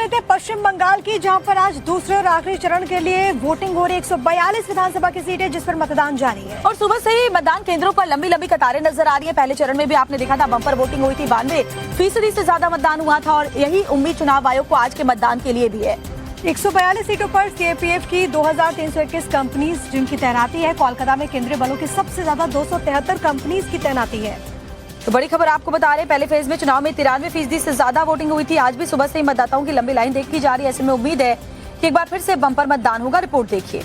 लेते हैं पश्चिम बंगाल की, जहां पर आज दूसरे और आखिरी चरण के लिए वोटिंग हो रही है। 142 विधानसभा की सीटें जिस पर मतदान जारी है और सुबह से ही मतदान केंद्रों पर लंबी लंबी कतारें नजर आ रही है। पहले चरण में भी आपने देखा था बम्पर वोटिंग हुई थी, 92% से ज्यादा मतदान हुआ था और यही उम्मीद चुनाव आयोग को आज के मतदान के लिए भी है। 142 सीटों पर सीआरपीएफ की 2321 कंपनीज जिनकी तैनाती है। कोलकाता में केंद्रीय बलों की सबसे ज्यादा 273 कंपनीज की तैनाती है। तो बड़ी खबर आपको बता रहे हैं, पहले फेज में चुनाव में 93% से ज्यादा वोटिंग हुई थी। आज भी सुबह से ही मतदाताओं की लंबी लाइन देखी जा रही है। ऐसे में उम्मीद है कि एक बार फिर से बम्पर मतदान होगा। रिपोर्ट देखिए।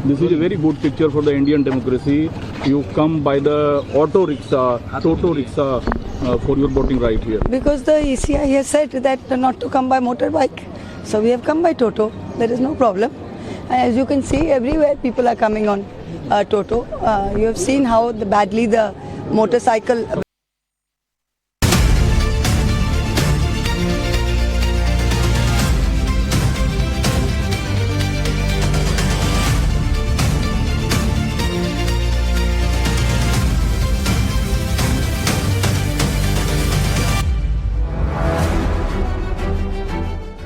This is a very good picture for the Indian democracy. You come by the auto rickshaw, Toto rickshaw for your voting right here. Because the ECI has said that not to come by motorbike, so we have come by Toto. There is no problem. As you can see, everywhere people are coming on Toto. You have seen how badly the motorcycle.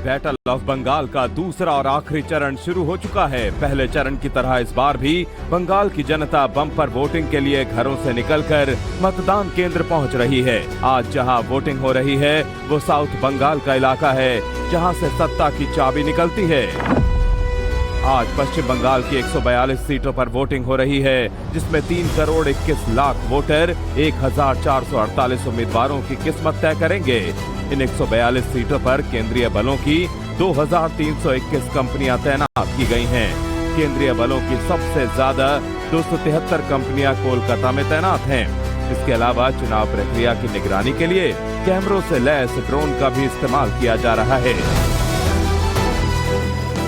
Battle of Bengal का दूसरा और आखिरी चरण शुरू हो चुका है। पहले चरण की तरह इस बार भी बंगाल की जनता बम्पर वोटिंग के लिए घरों से निकलकर मतदान केंद्र पहुंच रही है। आज जहां वोटिंग हो रही है वो साउथ बंगाल का इलाका है, जहां से सत्ता की चाबी निकलती है। आज पश्चिम बंगाल की 142 सीटों पर वोटिंग हो रही है, जिसमें 3 करोड़ 21 लाख वोटर 1448 उम्मीदवारों की किस्मत तय करेंगे। इन 142 सीटों पर केंद्रीय बलों की 2321 कंपनियां तैनात की गई हैं। केंद्रीय बलों की सबसे ज्यादा 273 कंपनियां कोलकाता में तैनात हैं। इसके अलावा चुनाव प्रक्रिया की निगरानी के लिए कैमरों से लैस ड्रोन का भी इस्तेमाल किया जा रहा है।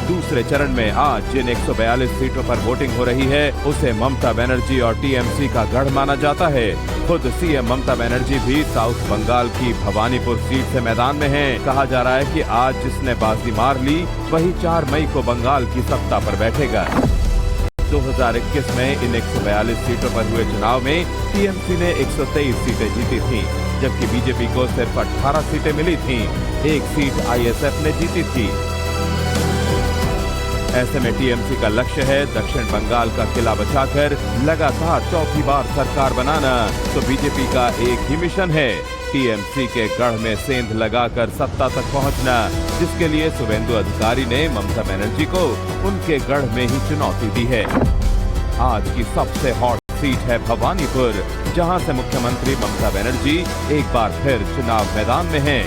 दूसरे चरण में आज जिन 142 सीटों पर वोटिंग हो रही है उसे ममता बनर्जी और टीएमसी का गढ़ माना जाता है। खुद सीएम ममता बनर्जी भी साउथ बंगाल की भवानीपुर सीट से मैदान में हैं। कहा जा रहा है कि आज जिसने बाजी मार ली वही 4 मई को बंगाल की सत्ता पर बैठेगा। 2021 में इन 142 सीटों पर हुए चुनाव में टीएमसी ने 123 सीटें जीती थीं, जबकि बीजेपी को सिर्फ 18 सीटें मिली थीं। 1 सीट आईएसएफ ने जीती थी। ऐसे में टीएमसी का लक्ष्य है दक्षिण बंगाल का किला बचाकर लगातार चौथी बार सरकार बनाना। तो बीजेपी का एक ही मिशन है, टीएमसी के गढ़ में सेंध लगाकर सत्ता तक पहुंचना, जिसके लिए शुभेंदु अधिकारी ने ममता बनर्जी को उनके गढ़ में ही चुनौती दी है। आज की सबसे हॉट सीट है भवानीपुर, जहां से मुख्यमंत्री ममता बनर्जी एक बार फिर चुनाव मैदान में हैं।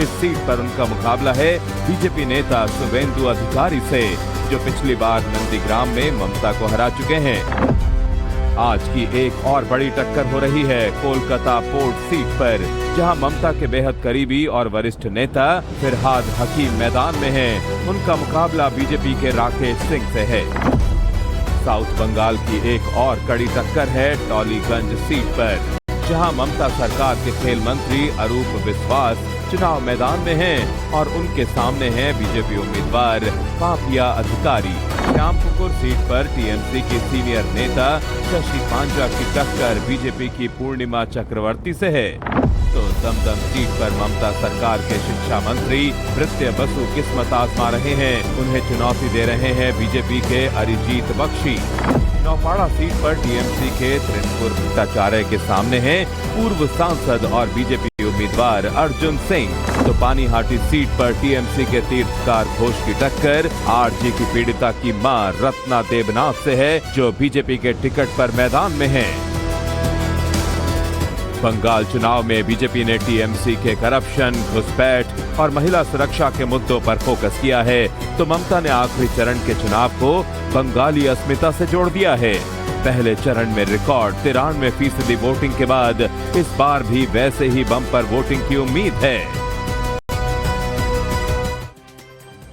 इस सीट पर उनका मुकाबला है बीजेपी नेता शुभेंदु अधिकारी से, जो पिछली बार नंदीग्राम में ममता को हरा चुके हैं। आज की एक और बड़ी टक्कर हो रही है कोलकाता पोर्ट सीट पर, जहां ममता के बेहद करीबी और वरिष्ठ नेता फिरहाद हकीम मैदान में हैं। उनका मुकाबला बीजेपी के राकेश सिंह से है। साउथ बंगाल की एक और कड़ी टक्कर है टॉलीगंज सीट पर, जहां ममता सरकार के खेल मंत्री अरूप विश्वास चुनाव मैदान में हैं और उनके सामने हैं बीजेपी उम्मीदवार पापिया अधिकारी। श्यामपुकुर सीट पर टीएमसी की सीनियर नेता शशि पांजा की टक्कर बीजेपी की पूर्णिमा चक्रवर्ती से है। तो दमदम सीट पर ममता सरकार के शिक्षा मंत्री भृत्य बसु किस्मत आजमा रहे हैं। उन्हें चुनौती दे रहे हैं बीजेपी के अरिजीत बख्शी। नौपाड़ा सीट पर टीएमसी के त्रिपुर भट्टाचार्य के सामने हैं पूर्व सांसद और बीजेपी उम्मीदवार अर्जुन सिंह। तो पानीहाटी सीट पर टीएमसी के तीर्थकार घोष की टक्कर आरजी की पीड़िता की मां रत्ना देवनाथ से है, जो बीजेपी के टिकट पर मैदान में हैं। बंगाल चुनाव में बीजेपी ने टीएमसी के करप्शन, घुसपैठ और महिला सुरक्षा के मुद्दों पर फोकस किया है। तो ममता ने आखिरी चरण के चुनाव को बंगाली अस्मिता से जोड़ दिया है। पहले चरण में रिकॉर्ड 93% वोटिंग के बाद इस बार भी वैसे ही बम्पर वोटिंग की उम्मीद है।